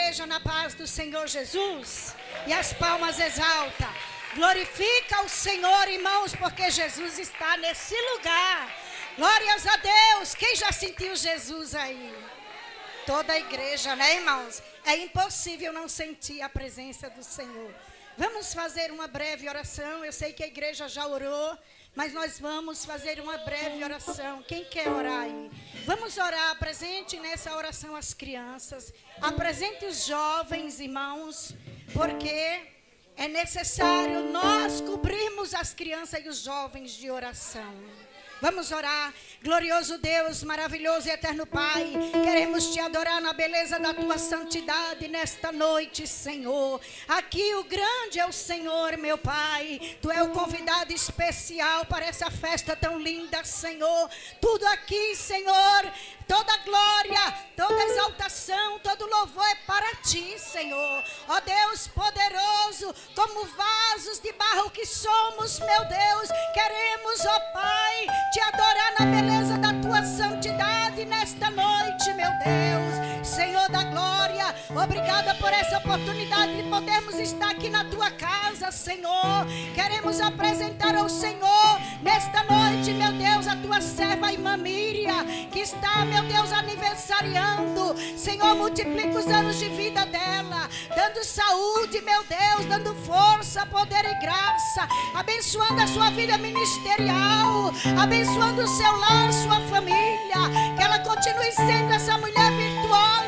igreja na paz do Senhor Jesus. E as palmas exalta. Glorifica o Senhor, irmãos, porque Jesus está nesse lugar. Glórias a Deus. Quem já sentiu Jesus aí? Toda a igreja, né, irmãos? É impossível não sentir a presença do Senhor. Vamos fazer uma breve oração. Eu sei que a igreja já orou, mas nós vamos fazer uma breve oração. Quem quer orar aí? Vamos orar. Apresente nessa oração as crianças. Apresente os jovens, irmãos, porque é necessário nós cobrirmos as crianças e os jovens de oração. Vamos orar. Glorioso Deus, maravilhoso e eterno Pai, queremos te adorar na beleza da tua santidade nesta noite, Senhor. Aqui o grande é o Senhor, meu Pai. Tu é o convidado especial para essa festa tão linda, Senhor. Tudo aqui, Senhor, toda glória, toda exaltação, todo louvor é para ti, Senhor. Ó Deus poderoso, como vasos de barro que somos, meu Deus, queremos, ó Pai, te adorar na beleza da tua santidade nesta noite, meu Deus. Senhor da glória, obrigada por essa oportunidade de podermos estar aqui na tua casa, Senhor. Queremos apresentar ao Senhor nesta noite, meu Deus, a tua serva irmã Miriam, que está, meu Deus, aniversariando. Senhor, multiplica os anos de vida dela, dando saúde, meu Deus, dando força, poder e graça, abençoando a sua vida ministerial, abençoando o seu lar, sua família, que ela continue sendo essa mulher virtuosa,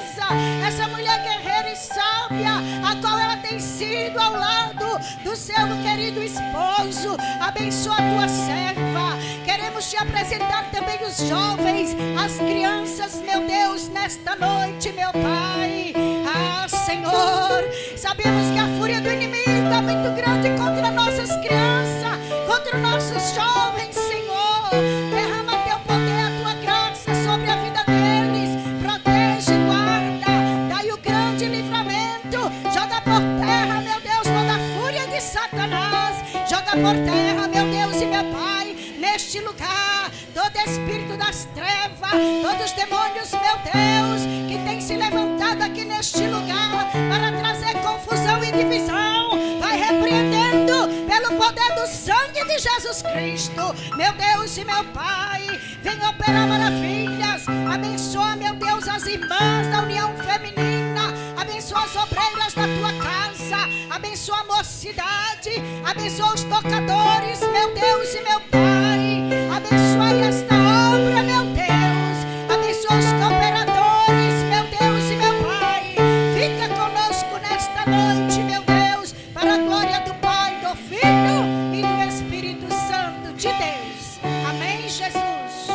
essa mulher guerreira e sábia, a qual ela tem sido ao lado do seu querido esposo. Abençoa a tua serva. Queremos te apresentar também os jovens, as crianças, meu Deus, nesta noite, meu Pai. Ah, Senhor, sabemos que a fúria do inimigo é muito grande contra nossas crianças, contra nossos jovens, Senhor. Derrama teu poder, a tua graça sobre a vida deles. Protege, guarda, dai o grande livramento. Joga por terra, meu Deus, toda a fúria de Satanás. Joga por terra, meu Deus e meu Pai, neste lugar, todo espírito das trevas, todos os demônios, meu Deus, que tem se levantado aqui neste lugar para trazer confusão e divisão, vai repreendendo pelo poder do sangue de Jesus Cristo. Meu Deus e meu Pai, vem operar maravilhas. Abençoa, meu Deus, as irmãs da União Feminina, abençoa as obreiras da tua casa, abençoa a mocidade, abençoa os tocadores, meu Deus e meu Pai, abençoa esta obra, meu Deus, abençoa os cooperadores, meu Deus e meu Pai. Fica conosco nesta noite, meu Deus, para a glória do Pai, do Filho e do Espírito Santo de Deus. Amém, Jesus.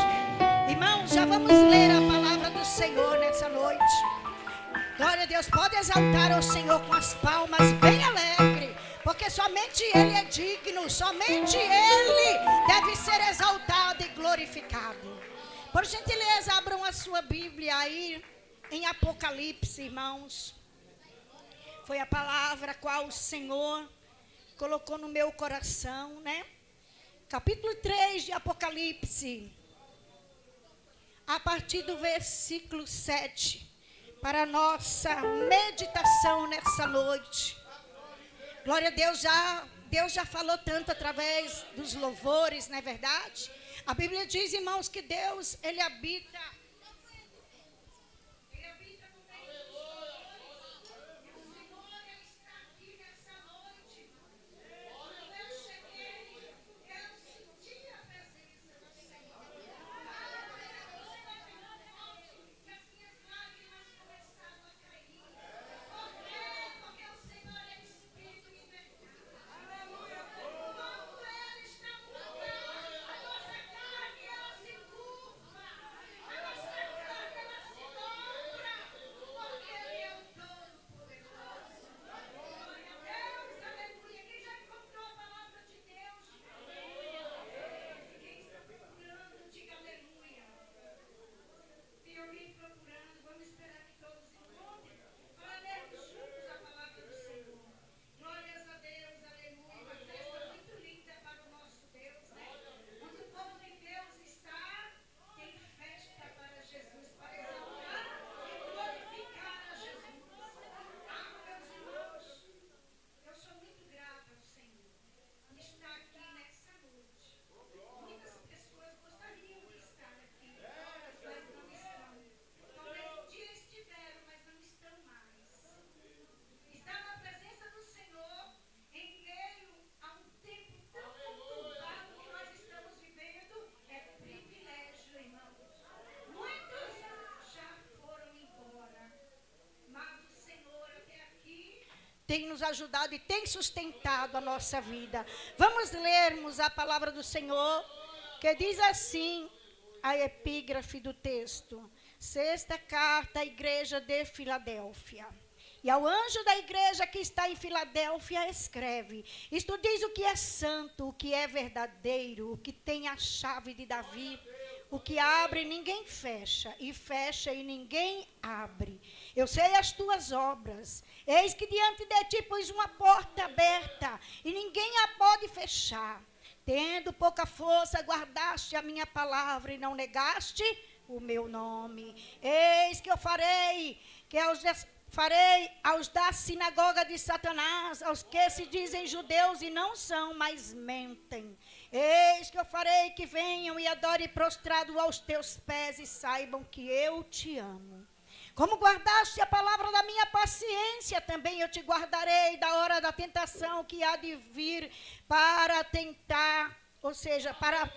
Irmãos, já vamos ler a palavra do Senhor nessa noite. Glória a Deus. Pode exaltar ao Senhor com as palmas bem alegre, porque somente Ele é digno, somente Ele deve ser exaltado e glorificado. Por gentileza, abram a sua Bíblia aí em Apocalipse, irmãos. Foi a palavra a qual o Senhor colocou no meu coração, né? Capítulo 3 de Apocalipse, a partir do versículo 7, para a nossa meditação nessa noite. Glória a Deus, Deus já falou tanto através dos louvores, não é verdade? A Bíblia diz, irmãos, que Deus, Ele habita no meio dos louvores. E o Senhor, Ele está aqui nessa noite. Quando eu cheguei, eu senti a presença do Senhor. Você vai ficando forte, que as minhas lágrimas começaram a cair. Por quê? Porque o Senhor é Espírito e verdade. Quando Ele está no lugar, a nossa carne ela se curva. tem nos ajudado e tem sustentado a nossa vida. Vamos lermos a palavra do Senhor, que diz assim, a epígrafe do texto. Sexta carta à igreja de Filadélfia. E ao anjo da igreja que está em Filadélfia escreve: isto diz o que é santo, o que é verdadeiro, o que tem a chave de Davi, o que abre ninguém fecha, e fecha e ninguém abre. Eu sei as tuas obras, eis que diante de ti pus uma porta aberta, e ninguém a pode fechar. Tendo pouca força, guardaste a minha palavra e não negaste o meu nome. Eis que eu farei aos da sinagoga de Satanás, aos que se dizem judeus e não são, mas mentem. Eis que eu farei que venham e adorem prostrado aos teus pés e saibam que eu te amo. Como guardaste a palavra da minha paciência, também eu te guardarei da hora da tentação que há de vir para tentar, ou seja, para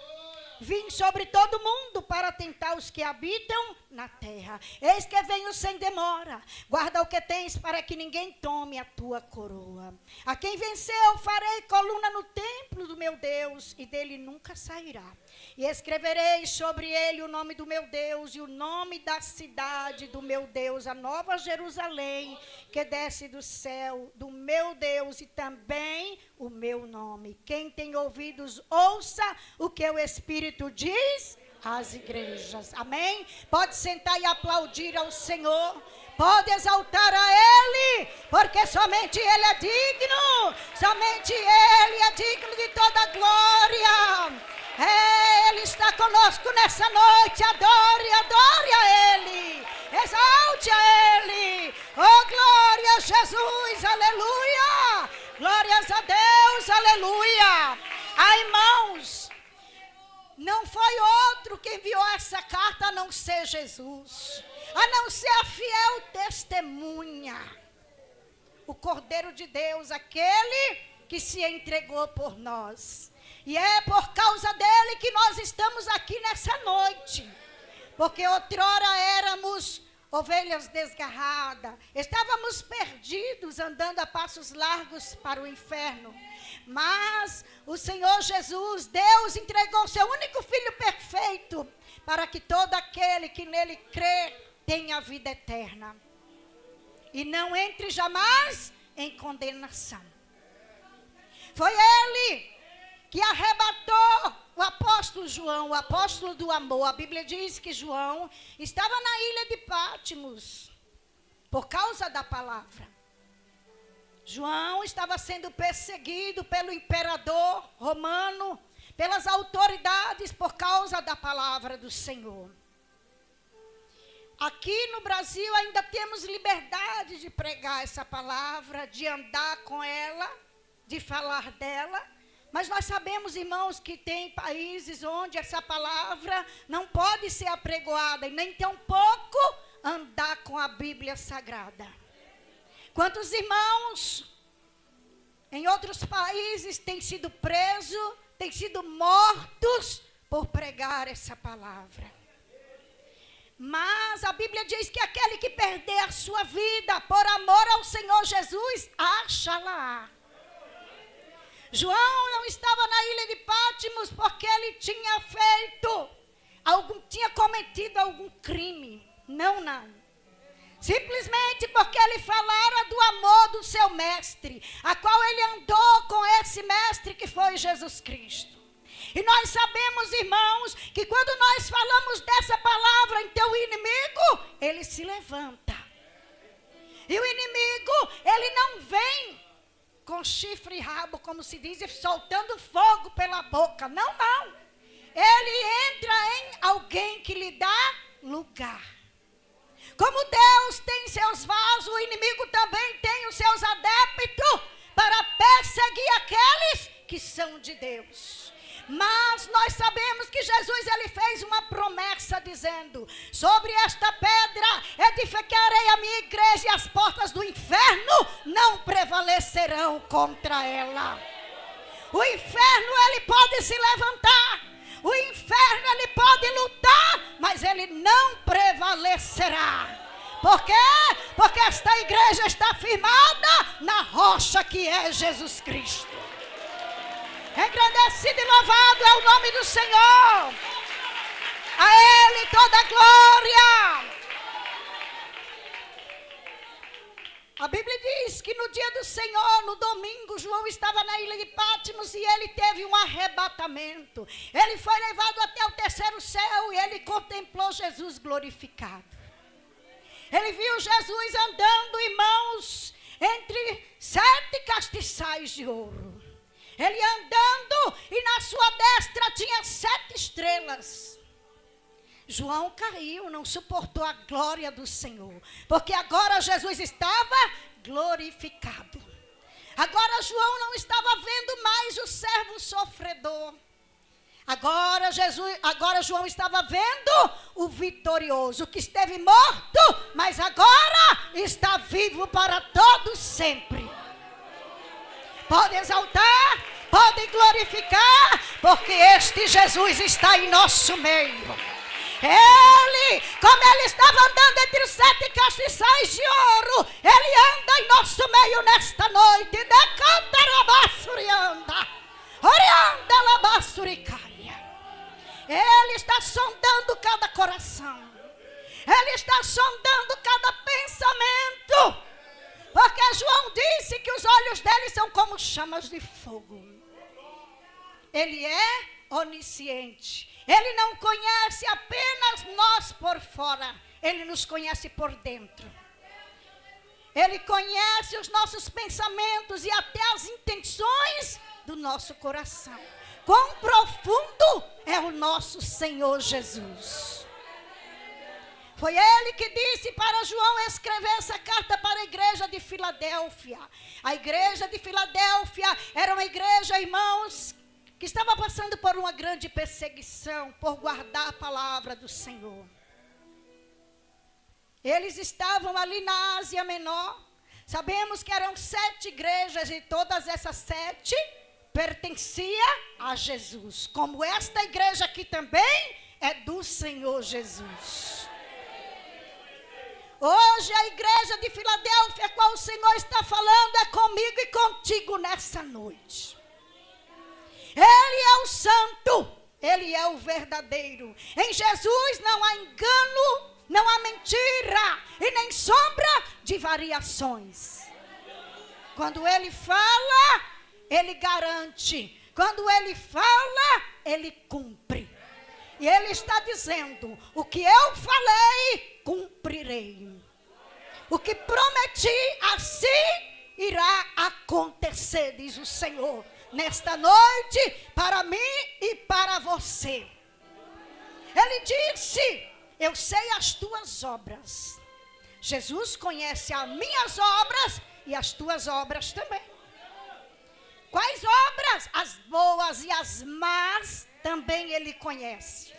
vir sobre todo mundo para tentar os que habitam na terra. Eis que venho sem demora. Guarda o que tens para que ninguém tome a tua coroa. A quem venceu farei coluna no templo do meu Deus e dele nunca sairá. E escreverei sobre ele o nome do meu Deus e o nome da cidade do meu Deus, a nova Jerusalém, que desce do céu, do meu Deus, e também o meu nome. Quem tem ouvidos, ouça o que o Espírito diz às igrejas. Amém? Pode sentar e aplaudir ao Senhor. Pode exaltar a Ele, porque somente Ele é digno. Somente Ele é digno de toda glória. Ele está conosco nessa noite. Adore a Ele. Exalte a Ele. Oh, glória a Jesus, aleluia. Glórias a Deus, aleluia. Ah, irmãos, não foi outro que enviou essa carta a não ser Jesus, a não ser a fiel testemunha, o Cordeiro de Deus, aquele que se entregou por nós. E é por causa dele que nós estamos aqui nessa noite. Porque outrora éramos ovelhas desgarradas, estávamos perdidos, andando a passos largos para o inferno. Mas o Senhor Jesus, Deus, entregou seu único Filho perfeito, para que todo aquele que nele crê tenha vida eterna. E não entre jamais em condenação. Foi Ele que arrebatou o apóstolo João, o apóstolo do amor. A Bíblia diz que João estava na ilha de Patmos, por causa da palavra. João estava sendo perseguido pelo imperador romano, pelas autoridades, por causa da palavra do Senhor. Aqui no Brasil ainda temos liberdade de pregar essa palavra, de andar com ela, de falar dela. Mas nós sabemos, irmãos, que tem países onde essa palavra não pode ser apregoada e nem tampouco andar com a Bíblia Sagrada. Quantos irmãos em outros países têm sido presos, têm sido mortos por pregar essa palavra? Mas a Bíblia diz que aquele que perder a sua vida por amor ao Senhor Jesus, acha-la. João não estava na ilha de Patmos porque ele tinha cometido algum crime. Não. Simplesmente porque ele falara do amor do seu mestre, a qual ele andou com esse mestre que foi Jesus Cristo. E nós sabemos, irmãos, que quando nós falamos dessa palavra em teu inimigo, ele se levanta. E o inimigo, ele não vem com chifre e rabo, como se diz, soltando fogo pela boca. Não. Ele entra em alguém que lhe dá lugar. Como Deus tem seus vasos, o inimigo também tem os seus adeptos para perseguir aqueles que são de Deus. Mas nós sabemos que Jesus, ele fez uma promessa dizendo: sobre esta pedra edificarei a minha igreja e as portas do inferno não prevalecerão contra ela. O inferno, ele pode se levantar, o inferno, ele pode lutar, mas ele não prevalecerá. Por quê? Porque esta igreja está firmada na rocha que é Jesus Cristo. Engrandecido e louvado é o nome do Senhor. A Ele toda a glória. A Bíblia diz que no dia do Senhor, no domingo, João estava na ilha de Patmos e ele teve um arrebatamento. Ele foi levado até o terceiro céu e ele contemplou Jesus glorificado. Ele viu Jesus andando, irmãos, entre 7 castiçais de ouro. Ele andando e na sua destra tinha 7 estrelas. João caiu, não suportou a glória do Senhor, porque agora Jesus estava glorificado. Agora João não estava vendo mais o servo sofredor. Agora João estava vendo o vitorioso, que esteve morto, mas agora está vivo para todo sempre. Pode exaltar, pode glorificar, porque este Jesus está em nosso meio. Ele, como ele estava andando entre os 7 castiçais de ouro, ele anda em nosso meio nesta noite. Decanta rabassurianda, orianda labassuricária. Ele está sondando cada coração. Ele está sondando cada pensamento. Porque João disse que os olhos dele são como chamas de fogo. Ele é onisciente. Ele não conhece apenas nós por fora. Ele nos conhece por dentro. Ele conhece os nossos pensamentos e até as intenções do nosso coração. Quão profundo é o nosso Senhor Jesus. Foi ele que disse para João escrever essa carta para a igreja de Filadélfia. A igreja de Filadélfia era uma igreja, irmãos, que estava passando por uma grande perseguição, por guardar a palavra do Senhor. Eles estavam ali na Ásia Menor. Sabemos que eram 7 igrejas e todas essas 7 pertenciam a Jesus. Como esta igreja aqui também é do Senhor Jesus. Hoje a igreja de Filadélfia, a qual o Senhor está falando, é comigo e contigo nessa noite. Ele é o santo, ele é o verdadeiro. Em Jesus não há engano, não há mentira e nem sombra de variações. Quando ele fala, ele garante. Quando ele fala, ele cumpre. E ele está dizendo: o que eu falei, cumprirei. O que prometi, assim irá acontecer, diz o Senhor. Nesta noite, para mim e para você. Ele disse: eu sei as tuas obras. Jesus conhece as minhas obras e as tuas obras também. Quais obras? As boas e as más também ele conhece.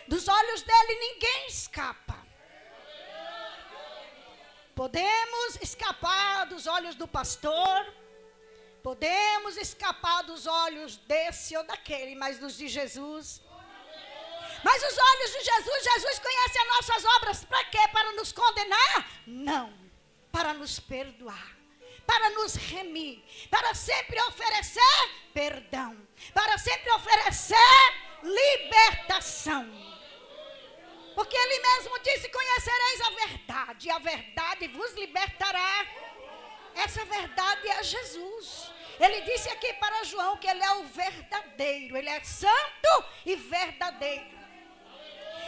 Dos olhos dele ninguém escapa. Podemos escapar dos olhos do pastor. Podemos escapar dos olhos desse ou daquele, mas dos de Jesus. Mas os olhos de Jesus, Jesus conhece as nossas obras. Para quê? Para nos condenar? Não. Para nos perdoar. Para nos remir. Para sempre oferecer perdão. Para sempre oferecer libertação. Porque ele mesmo disse: conhecereis a verdade, e a verdade vos libertará. Essa verdade é Jesus. Ele disse aqui para João que ele é o verdadeiro. Ele é santo e verdadeiro.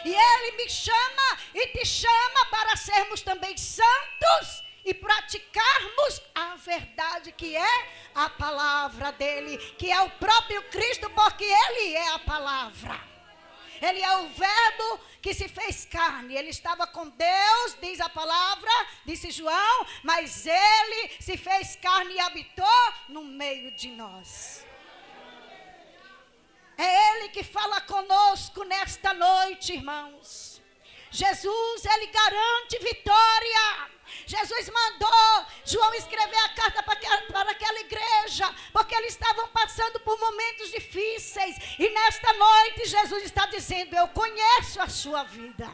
E ele me chama e te chama para sermos também santos e praticarmos a verdade, que é a palavra dele, que é o próprio Cristo, porque ele é a palavra. Ele é o verbo que se fez carne. Ele estava com Deus, diz a palavra, disse João, mas ele se fez carne e habitou no meio de nós. É ele que fala conosco nesta noite, irmãos. Jesus, ele garante vitória. Jesus mandou João escrever a carta para aquela igreja, porque eles estavam passando por momentos difíceis. E nesta noite Jesus está dizendo: eu conheço a sua vida.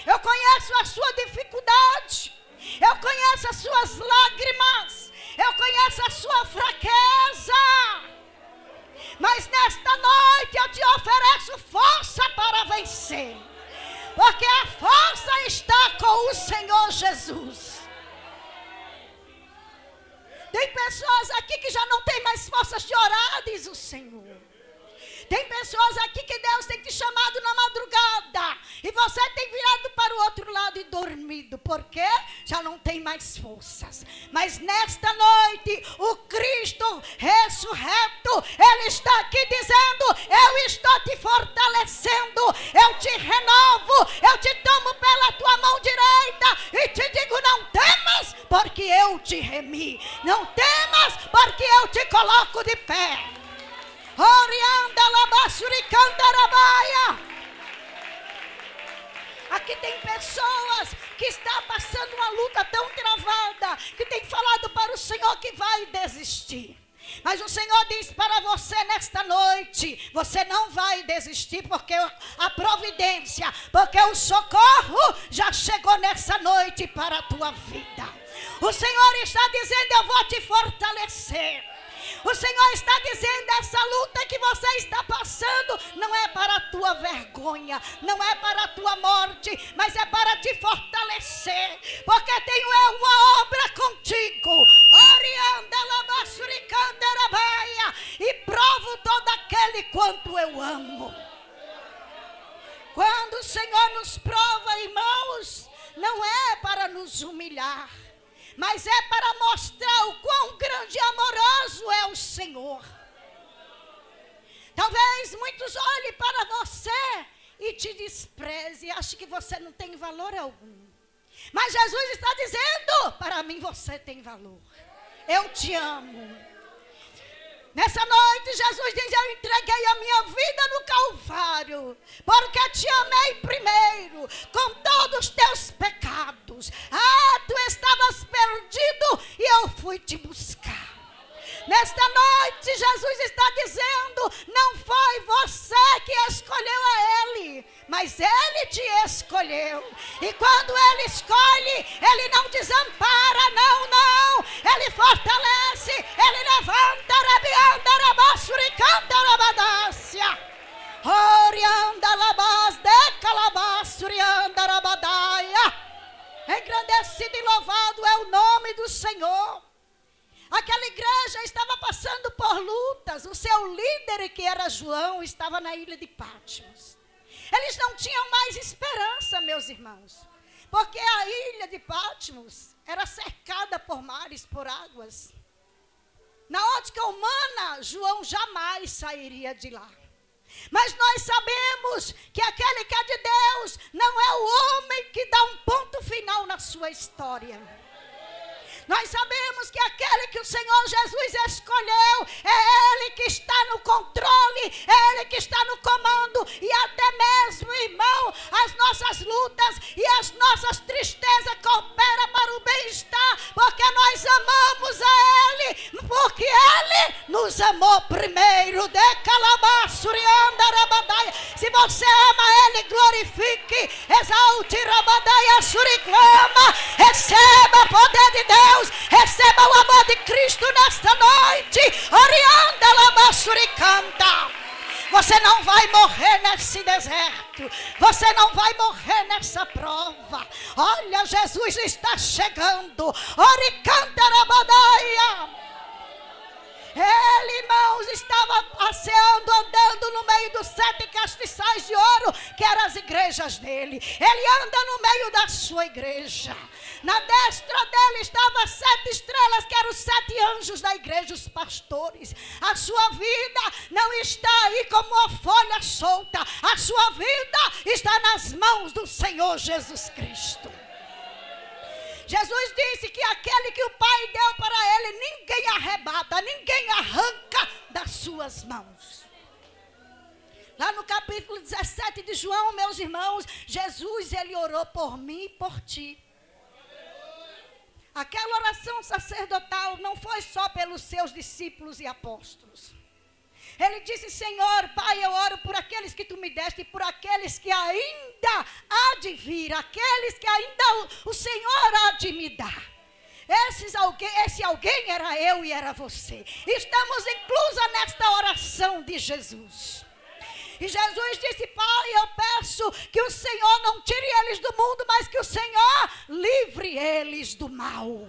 Eu conheço a sua dificuldade. Eu conheço as suas lágrimas. Eu conheço a sua fraqueza. Mas nesta noite eu te ofereço força para vencer. Porque a força está com o Senhor Jesus. Tem pessoas aqui que já não tem mais forças de orar, diz o Senhor. Tem pessoas aqui que Deus tem te chamado na madrugada. E você tem virado para o outro lado e dormido. Porque já não tem mais forças. Mas nesta noite, o Cristo ressurreto, Ele está aqui dizendo: eu estou te fortalecendo. Eu te renovo. Eu te tomo pela tua mão direita. E te digo: não temas, porque eu te remi. Não temas, porque eu te coloco de pé. Orianda labassuricandarabaya. Aqui tem pessoas que estão passando uma luta tão travada, que tem falado para o Senhor que vai desistir. Mas o Senhor diz para você nesta noite: você não vai desistir, porque a providência, porque o socorro já chegou nessa noite para a tua vida. O Senhor está dizendo: eu vou te fortalecer. O Senhor está dizendo: essa luta que você está passando não é para a tua vergonha, não é para a tua morte, mas é para te fortalecer, porque tenho eu uma obra contigo. E provo todo aquele quanto eu amo. Quando o Senhor nos prova, irmãos, não é para nos humilhar, mas é para mostrar o quão grande e amoroso é o Senhor. Talvez muitos olhem para você e te desprezem e achem que você não tem valor algum. Mas Jesus está dizendo: para mim você tem valor. Eu te amo. Nessa noite Jesus diz: eu entreguei a minha vida no Calvário, porque te amei primeiro, com todos os teus pecados. Tu estavas perdido e eu fui te buscar. Nesta noite Jesus está dizendo: não foi você que escolheu a Ele, mas Ele te escolheu. E quando Ele escolhe, Ele não desampara, não. Ele fortalece, Ele levanta, rabianda, rabassuricanda, rabadácia. Orianda, labas, decalabassurianda, rabadaia. Engrandecido e louvado é o nome do Senhor. Aquela igreja estava passando por lutas. O seu líder, que era João, estava na ilha de Patmos. Eles não tinham mais esperança, meus irmãos, porque a ilha de Patmos era cercada por mares, por águas. Na ótica humana, João jamais sairia de lá. Mas nós sabemos que aquele que é de Deus não é o homem que dá um ponto final na sua história. Nós sabemos que aquele que o Senhor Jesus escolheu é Ele que está no controle, é Ele que está no comando. E até mesmo, irmão, as nossas lutas e as nossas tristezas cooperam para o bem-estar, porque nós amamos a Ele, porque Ele nos amou primeiro. Se você ama Ele, glorifique, exalte, rabadaia, suriclama, receba o poder de Deus. Receba o amor de Cristo nesta noite. Orianda labassuricanta. Você não vai morrer nesse deserto. Você não vai morrer nessa prova. Olha, Jesus está chegando. Oricanta rabadaia. Ele, irmãos, estava passeando, andando no meio dos 7 castiçais de ouro, que eram as igrejas dele. Ele anda no meio da sua igreja. Na destra dele estavam 7 estrelas, que eram os 7 anjos da igreja, os pastores. A sua vida não está aí como uma folha solta. A sua vida está nas mãos do Senhor Jesus Cristo. Jesus disse que aquele que o Pai deu para ele, ninguém arrebata, ninguém arranca das suas mãos. Lá no capítulo 17 de João, meus irmãos, Jesus, ele orou por mim e por ti. Aquela oração sacerdotal não foi só pelos seus discípulos e apóstolos, Ele disse: Senhor, Pai, eu oro por aqueles que tu me deste e por aqueles que ainda há de vir, aqueles que ainda o Senhor há de me dar. Esse alguém era eu e era você. Estamos inclusa nesta oração de Jesus. E Jesus disse: Pai, eu peço que o Senhor não tire eles do mundo, mas que o Senhor livre eles do mal.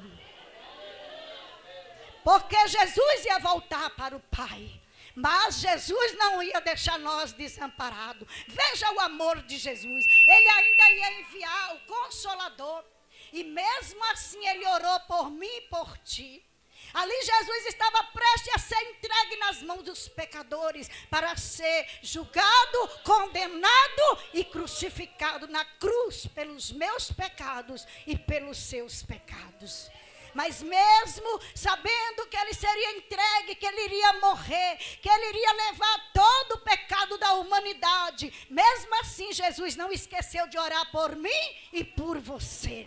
Porque Jesus ia voltar para o Pai, mas Jesus não ia deixar nós desamparados. Veja o amor de Jesus. Ele ainda ia enviar o Consolador. E mesmo assim ele orou por mim e por ti. Ali Jesus estava prestes a ser entregue nas mãos dos pecadores para ser julgado, condenado e crucificado na cruz pelos meus pecados e pelos seus pecados. Mas mesmo sabendo que ele seria entregue, que ele iria morrer, que ele iria levar todo o pecado da humanidade, mesmo assim Jesus não esqueceu de orar por mim e por você.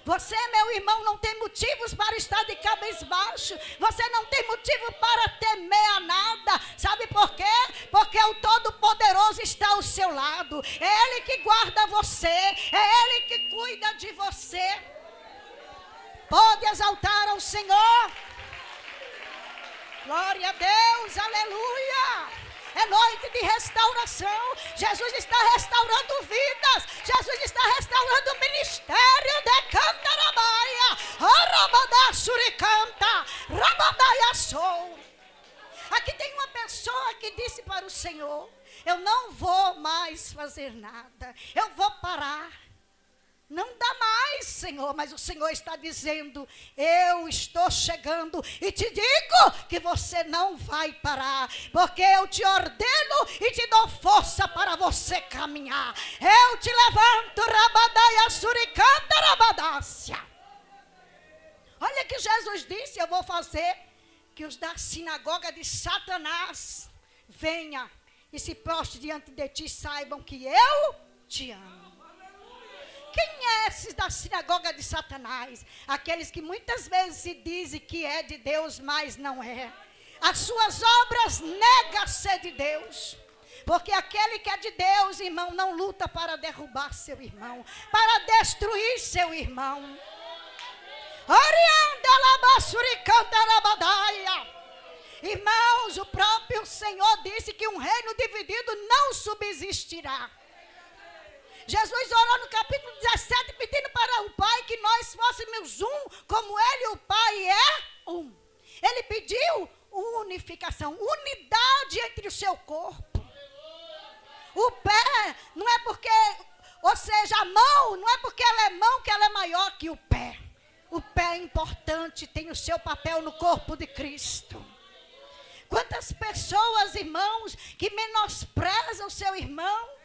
Você, meu irmão, não tem motivos para estar de cabisbaixo. Você não tem motivo para temer a nada. Sabe por quê? Porque o Todo-Poderoso está ao seu lado. É Ele que guarda você. É Ele que cuida de você. Pode exaltar ao Senhor. Glória a Deus, aleluia. É noite de restauração. Jesus está restaurando vidas. Jesus está restaurando o ministério de Cantarabaia. Arabadá suricanta. Rabadaia sou. Aqui tem uma pessoa que disse para o Senhor: eu não vou mais fazer nada. Eu vou parar. Não dá mais, Senhor, mas o Senhor está dizendo: eu estou chegando e te digo que você não vai parar, porque eu te ordeno e te dou força para você caminhar. Eu te levanto, rabadaia suricanta rabadácia. Olha que Jesus disse: eu vou fazer que os da sinagoga de Satanás venham e se prostre diante de ti, saibam que eu te amo. Quem é esses da sinagoga de Satanás? Aqueles que muitas vezes se dizem que é de Deus, mas não é. As suas obras negam ser de Deus. Porque aquele que é de Deus, irmão, não luta para derrubar seu irmão, para destruir seu irmão. Irmãos, o próprio Senhor disse que um reino dividido não subsistirá. Jesus orou no capítulo 17 pedindo para o Pai que nós fôssemos um, como Ele e o Pai é um. Ele pediu unificação, unidade entre o seu corpo. O pé não é porque, ou seja, a mão, não é porque ela é mão que ela é maior que o pé. O pé é importante, tem o seu papel no corpo de Cristo. Quantas pessoas, irmãos, que menosprezam o seu irmão,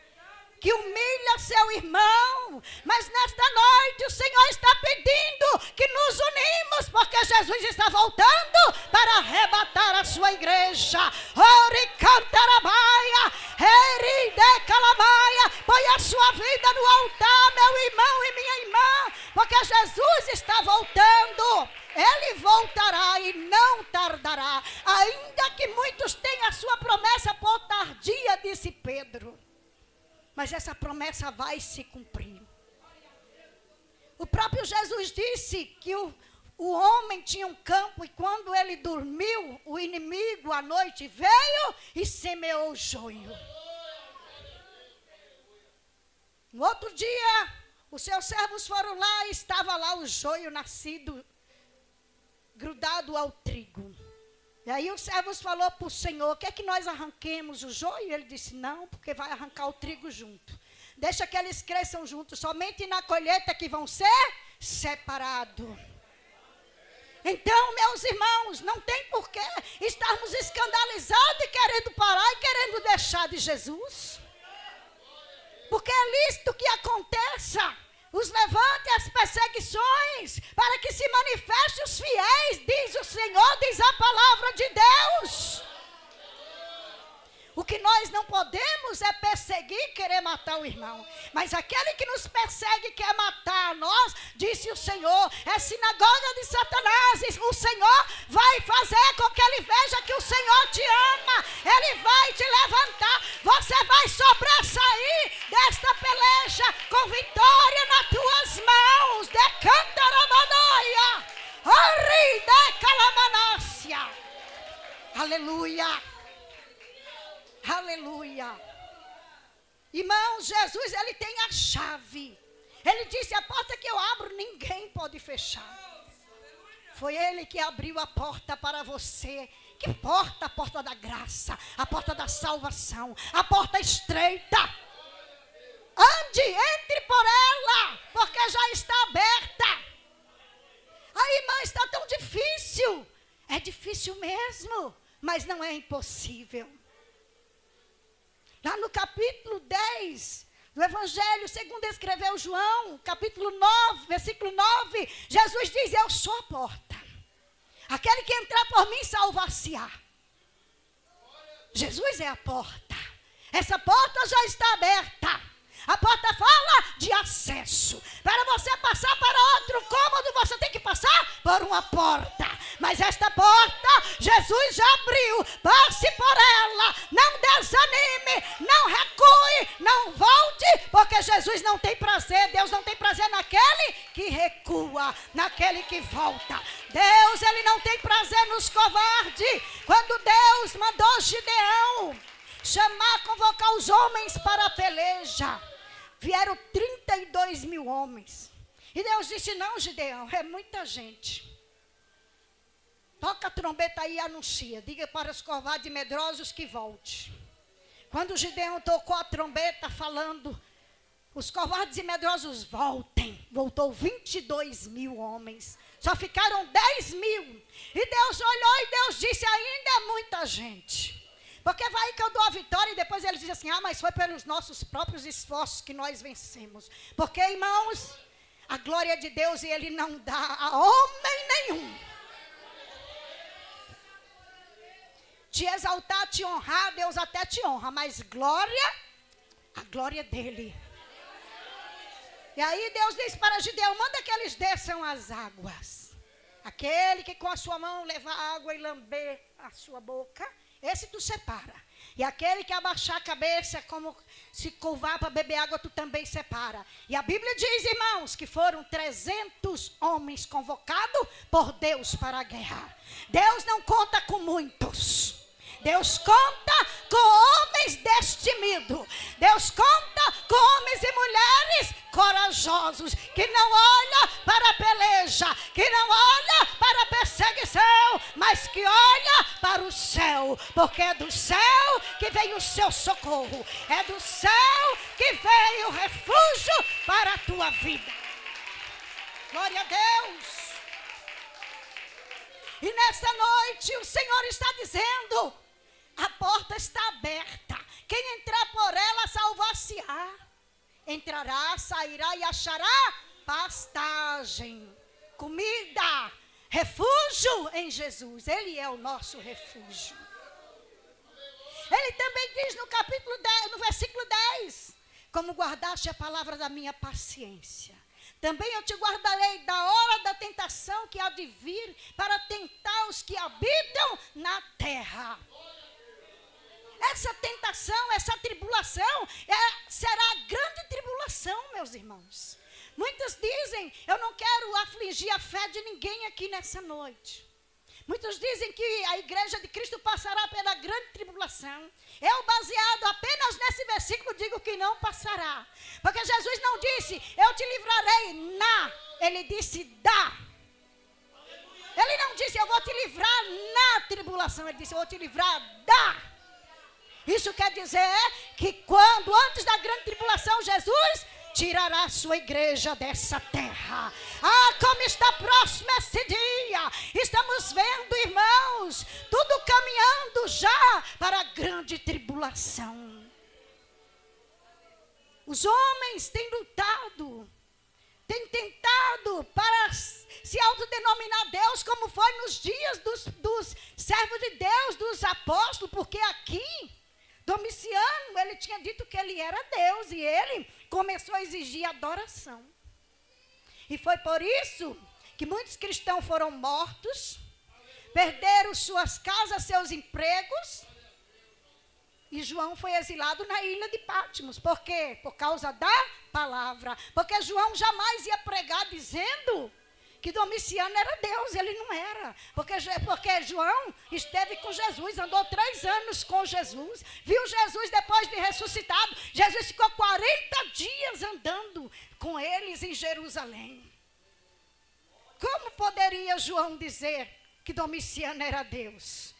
que humilha seu irmão, mas nesta noite o Senhor está pedindo que nos unimos, porque Jesus está voltando para arrebatar a sua igreja. Põe a sua vida no altar, meu irmão e minha irmã, porque Jesus está voltando. Ele voltará e não tardará, ainda que muitos tenham a sua promessa por tardia, disse Pedro. Mas essa promessa vai se cumprir. O próprio Jesus disse que o homem tinha um campo e quando ele dormiu, o inimigo à noite veio e semeou o joio. No outro dia, os seus servos foram lá e estava lá o joio nascido, grudado ao trigo. E aí os servos falaram para o Senhor: quer que nós arranquemos o joio? Ele disse: não, porque vai arrancar o trigo junto. Deixa que eles cresçam juntos, somente na colheita que vão ser separados. Então, meus irmãos, não tem porquê estarmos escandalizados e querendo parar e querendo deixar de Jesus. Porque é lícito que aconteça os levantes, as perseguições, para que se manifestem os fiéis, diz o Senhor, diz a palavra de Deus. O que nós não podemos é perseguir, querer matar o irmão. Mas aquele que nos persegue e quer matar nós, disse o Senhor, é sinagoga de Satanás. O Senhor vai fazer com que ele veja que o Senhor te ama. Ele vai te levantar. Você vai sobressair desta peleja com vitória nas tuas mãos. Decanta ramanaia. Ori de calamanácia. Aleluia. Aleluia. Irmãos, Jesus, ele tem a chave. Ele disse, a porta que eu abro, ninguém pode fechar. Foi ele que abriu a porta para você. Que porta? A porta da graça, a porta da salvação, a porta estreita. Ande, entre por ela, porque já está aberta. A irmã, está tão difícil. É difícil mesmo, mas não é impossível. Lá no capítulo 10 do Evangelho, segundo escreveu João, capítulo 9, versículo 9, Jesus diz, eu sou a porta. Aquele que entrar por mim salvar-se-á. Jesus é a porta. Essa porta já está aberta. A porta fala de acesso. Para você passar para outro cômodo, você tem que passar por uma porta. Mas esta porta, Jesus já abriu. Passe por ela. Não desanime. Não recue. Não volte. Porque Jesus não tem prazer. Deus não tem prazer naquele que recua. Naquele que volta. Deus, ele não tem prazer nos covardes. Quando Deus mandou Gideão convocar os homens para a peleja, vieram 32 mil homens. E Deus disse, não, Gideão, é muita gente. Toca a trombeta aí e anuncia. Diga para os covardes e medrosos que volte. Quando Gideão tocou a trombeta falando, os covardes e medrosos voltem. Voltou 22 mil homens. Só ficaram 10 mil. E Deus olhou e Deus disse, ainda é muita gente. Porque vai que eu dou a vitória e depois ele diz assim, mas foi pelos nossos próprios esforços que nós vencemos. Porque, irmãos, a glória de Deus ele não dá a homem nenhum. Te exaltar, te honrar, Deus até te honra, mas glória, a glória dele. E aí Deus diz para Gideão, manda que eles desçam as águas. Aquele que com a sua mão leva água e lamber a sua boca, esse tu separa. E aquele que abaixar a cabeça, como se curvar para beber água, tu também separa. E a Bíblia diz, irmãos, que foram 300 homens convocados por Deus para a guerra. Deus não conta com muitos. Deus conta com homens destemidos. Deus conta com homens e mulheres corajosos, que não olham para a peleja, que não olham para a perseguição, mas que olham para o céu, porque é do céu que vem o seu socorro, é do céu que vem o refúgio para a tua vida. Glória a Deus. E nessa noite o Senhor está dizendo, a porta está aberta. Quem entrar por ela salvar-se-á. Entrará, sairá e achará pastagem, comida, refúgio em Jesus. Ele é o nosso refúgio. Ele também diz no capítulo 10, no versículo 10, como guardaste a palavra da minha paciência, também eu te guardarei da hora da tentação que há de vir para tentar os que habitam na terra. Essa tentação, essa tribulação, será a grande tribulação, meus irmãos. Muitos dizem, eu não quero afligir a fé de ninguém aqui nessa noite. Muitos dizem que a igreja de Cristo passará pela grande tribulação. Eu, baseado apenas nesse versículo, digo que não passará. Porque Jesus não disse, eu te livrarei ele disse da. Ele não disse, eu vou te livrar na tribulação. Ele disse, eu vou te livrar da. Isso quer dizer que quando, antes da grande tribulação, Jesus tirará a sua igreja dessa terra. Como está próximo esse dia. Estamos vendo, irmãos, tudo caminhando já para a grande tribulação. Os homens têm lutado, têm tentado para se autodenominar Deus, como foi nos dias dos servos de Deus, dos apóstolos, porque aqui Domiciano, ele tinha dito que ele era Deus e ele começou a exigir adoração. E foi por isso que muitos cristãos foram mortos, perderam suas casas, seus empregos. E João foi exilado na ilha de Patmos. Por quê? Por causa da palavra. Porque João jamais ia pregar dizendo que Domiciano era Deus. Ele não era. Porque João esteve com Jesus, andou 3 anos com Jesus. Viu Jesus depois de ressuscitado. Jesus ficou 40 dias andando com eles em Jerusalém. Como poderia João dizer que Domiciano era Deus?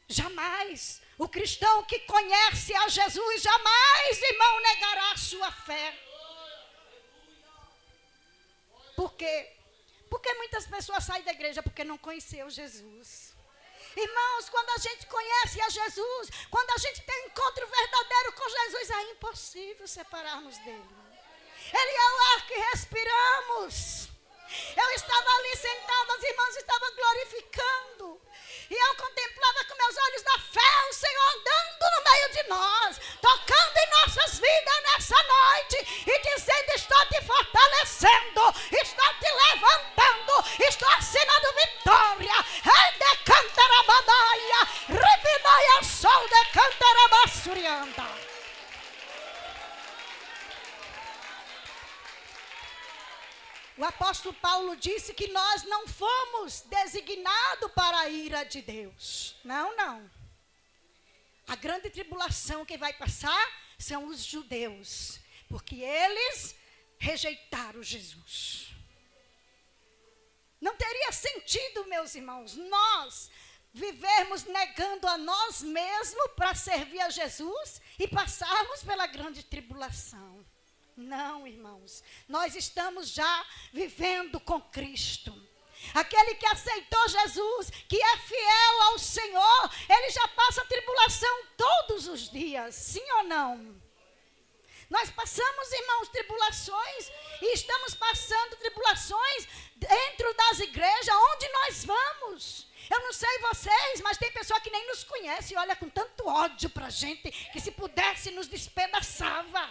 Jamais. O cristão que conhece a Jesus jamais, irmão, negará a sua fé. Por quê? Porque muitas pessoas saem da igreja porque não conheceu Jesus. Irmãos, quando a gente conhece a Jesus, quando a gente tem um encontro verdadeiro com Jesus, é impossível separarmos dele. Ele é o ar que respiramos. Eu estava ali sentada, as irmãs estavam glorificando. E eu contemplava com meus olhos da fé o Senhor andando no meio de nós, tocando em nossas vidas nessa noite e dizendo: estou te fortalecendo, estou te levantando, estou assinando vitória. De cantarabadaia, rebidaia sol de cantarabassurianda. O apóstolo Paulo disse que nós não fomos designados para a ira de Deus. Não, não. A grande tribulação que vai passar são os judeus, porque eles rejeitaram Jesus. Não teria sentido, meus irmãos, nós vivermos negando a nós mesmos para servir a Jesus e passarmos pela grande tribulação. Não, irmãos, nós estamos já vivendo com Cristo. Aquele que aceitou Jesus, que é fiel ao Senhor, ele já passa tribulação todos os dias, sim ou não? Nós passamos, irmãos, tribulações e estamos passando tribulações dentro das igrejas onde nós vamos. Eu não sei vocês, mas tem pessoa que nem nos conhece e olha com tanto ódio para a gente que se pudesse nos despedaçava.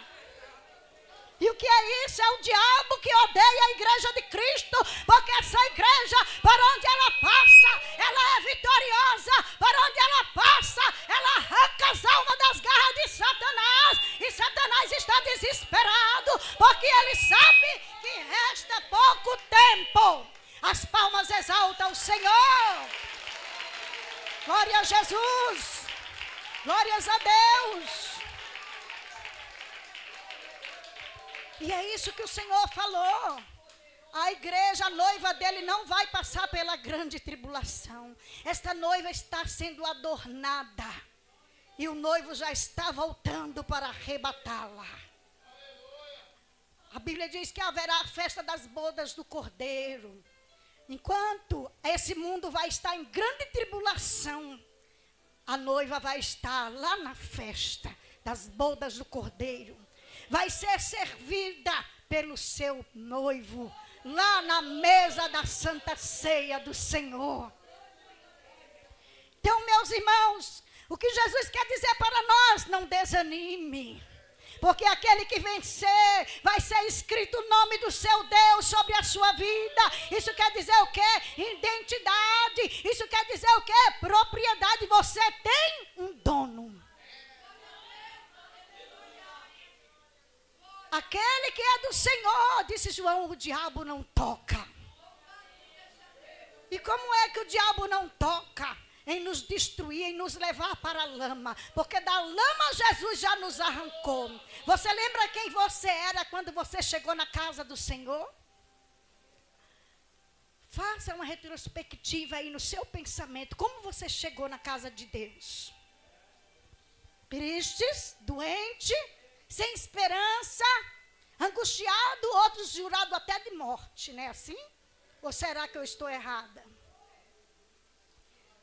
E o que é isso? É o diabo que odeia a igreja de Cristo, porque essa igreja, para onde ela passa, ela é vitoriosa, para onde ela passa, ela arranca as almas das garras de Satanás, e Satanás está desesperado, porque ele sabe que resta pouco tempo. As palmas exaltam o Senhor. Glória a Jesus, glórias a Deus. E é isso que o Senhor falou. A igreja, a noiva dele não vai passar pela grande tribulação. Esta noiva está sendo adornada. E o noivo já está voltando para arrebatá-la. A Bíblia diz que haverá a festa das bodas do Cordeiro. Enquanto esse mundo vai estar em grande tribulação, a noiva vai estar lá na festa das bodas do Cordeiro. Vai ser servida pelo seu noivo, lá na mesa da Santa Ceia do Senhor. Então, meus irmãos, o que Jesus quer dizer para nós, não desanime. Porque aquele que vencer, vai ser escrito o nome do seu Deus sobre a sua vida. Isso quer dizer o quê? Identidade. Isso quer dizer o quê? Propriedade. Você tem um dono. Aquele que é do Senhor, disse João, o diabo não toca. E como é que o diabo não toca? Em nos destruir, em nos levar para a lama. Porque da lama Jesus já nos arrancou. Você lembra quem você era quando você chegou na casa do Senhor? Faça uma retrospectiva aí no seu pensamento. Como você chegou na casa de Deus? Tristes, doente, sem esperança, angustiado, outros jurado até de morte, não é assim? Ou será que eu estou errada?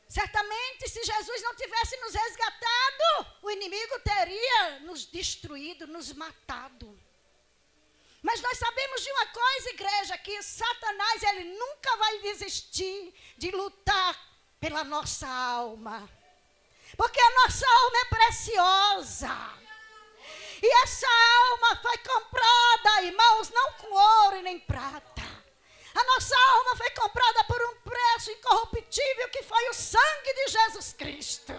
Certamente, se Jesus não tivesse nos resgatado, o inimigo teria nos destruído, nos matado. Mas nós sabemos de uma coisa, igreja, que Satanás, ele nunca vai desistir de lutar pela nossa alma. Porque a nossa alma é preciosa. E essa alma foi comprada, irmãos, não com ouro e nem prata. A nossa alma foi comprada por um preço incorruptível que foi o sangue de Jesus Cristo.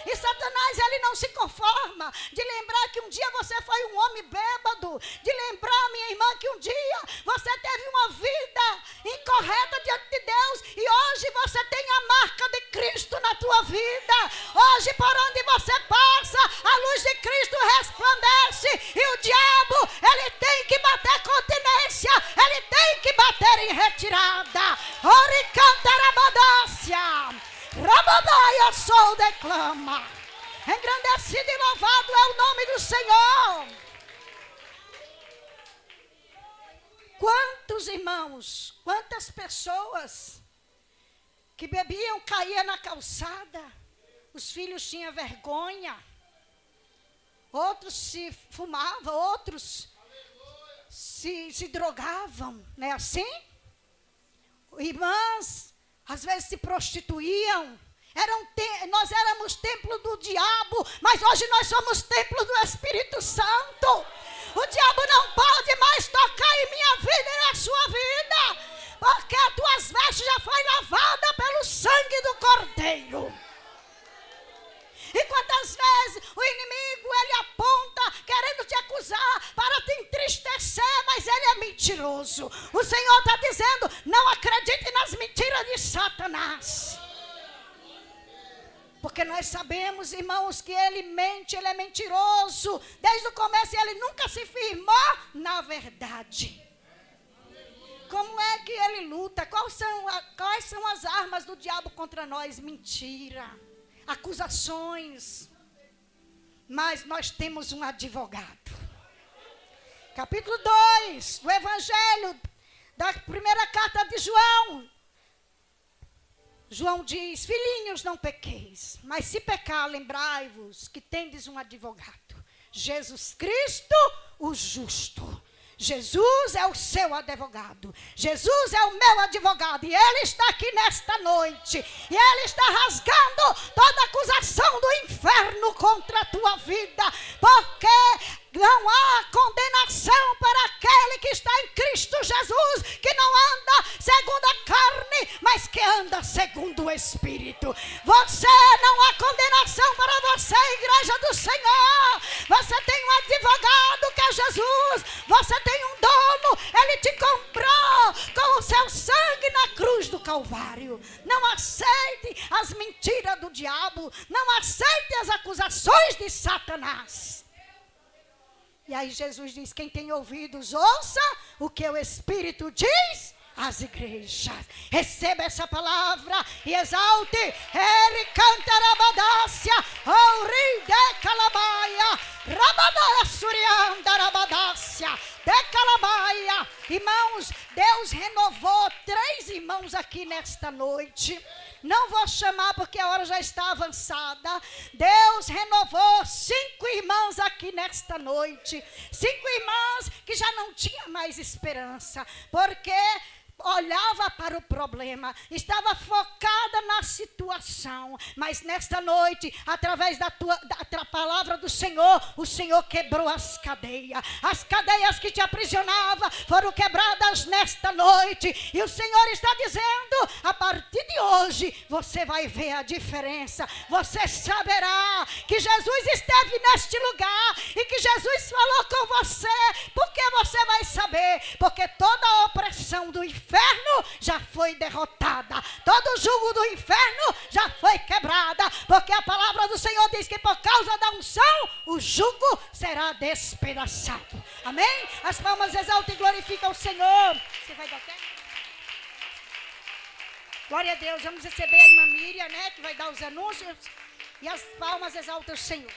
E Satanás, ele não se conforma de lembrar que um dia você foi um homem bêbado, de lembrar, minha irmã, que um dia você teve uma vida incorreta diante de Deus e hoje você tem a marca de Cristo na tua vida. Hoje, por onde você passa, a luz de Cristo resplandece e o diabo, ele tem que bater continência, ele tem que bater em retirada. Oricantarabadócia. Rabadaia sol declama. Engrandecido e louvado é o nome do Senhor. Quantos irmãos, quantas pessoas que bebiam, caíam na calçada, os filhos tinham vergonha, outros se fumavam, outros se drogavam, não é assim? Irmãs, às vezes se prostituíam. Nós éramos templo do diabo, mas hoje nós somos templo do Espírito Santo. O diabo não pode mais tocar em minha vida e na sua vida, porque as tuas vestes já foi lavada pelo sangue do Cordeiro. E quantas vezes o inimigo, ele aponta, querendo te acusar, para te entristecer, mas ele é mentiroso. O Senhor está dizendo, não acredite nas mentiras de Satanás. Porque nós sabemos, irmãos, que ele mente, ele é mentiroso. Desde o começo ele nunca se firmou na verdade. Como é que ele luta? Quais são as armas do diabo contra nós? Mentira, acusações. Mas nós temos um advogado. Capítulo 2 do Evangelho, da primeira carta de João. João diz, filhinhos, não pequeis, mas se pecar, lembrai-vos que tendes um advogado, Jesus Cristo, o justo. Jesus é o seu advogado, Jesus é o meu advogado, e Ele está aqui nesta noite, e Ele está rasgando toda acusação do inferno contra a tua vida, porque não há condenação para aquele que está em Cristo Jesus, que não anda segundo a carne, mas que anda segundo o Espírito. Não há condenação para você, igreja do Senhor. Você tem um advogado que é Jesus, você tem um dono, Ele te comprou com o seu sangue na cruz do Calvário. Não aceite as mentiras do diabo, não aceite as acusações de Satanás. E aí Jesus diz, quem tem ouvidos, ouça o que o Espírito diz às igrejas. Receba essa palavra e exalte. Ele cantarabadássia, ouride calabaia, rabadaia surianda rabadássia, decalabaia. Irmãos, Deus renovou 3 irmãos aqui nesta noite. Não vou chamar porque a hora já está avançada. Deus renovou 5 irmãs aqui nesta noite. 5 irmãs que já não tinham mais esperança. Porque olhava para o problema, estava focada na situação, mas nesta noite, através da palavra do Senhor, o Senhor quebrou as cadeias que te aprisionavam foram quebradas nesta noite, e o Senhor está dizendo, a partir de hoje, você vai ver a diferença, você saberá que Jesus esteve neste lugar, e que Jesus falou com você, porque você vai saber, porque toda a opressão do inferno já foi derrotada, todo o jugo do inferno já foi quebrada, porque a palavra do Senhor diz que por causa da unção o jugo será despedaçado. Amém? As palmas exaltam e glorificam o Senhor. Você vai dar até? Glória a Deus. Vamos receber a irmã Miriam, né, que vai dar os anúncios, e as palmas exaltam o Senhor.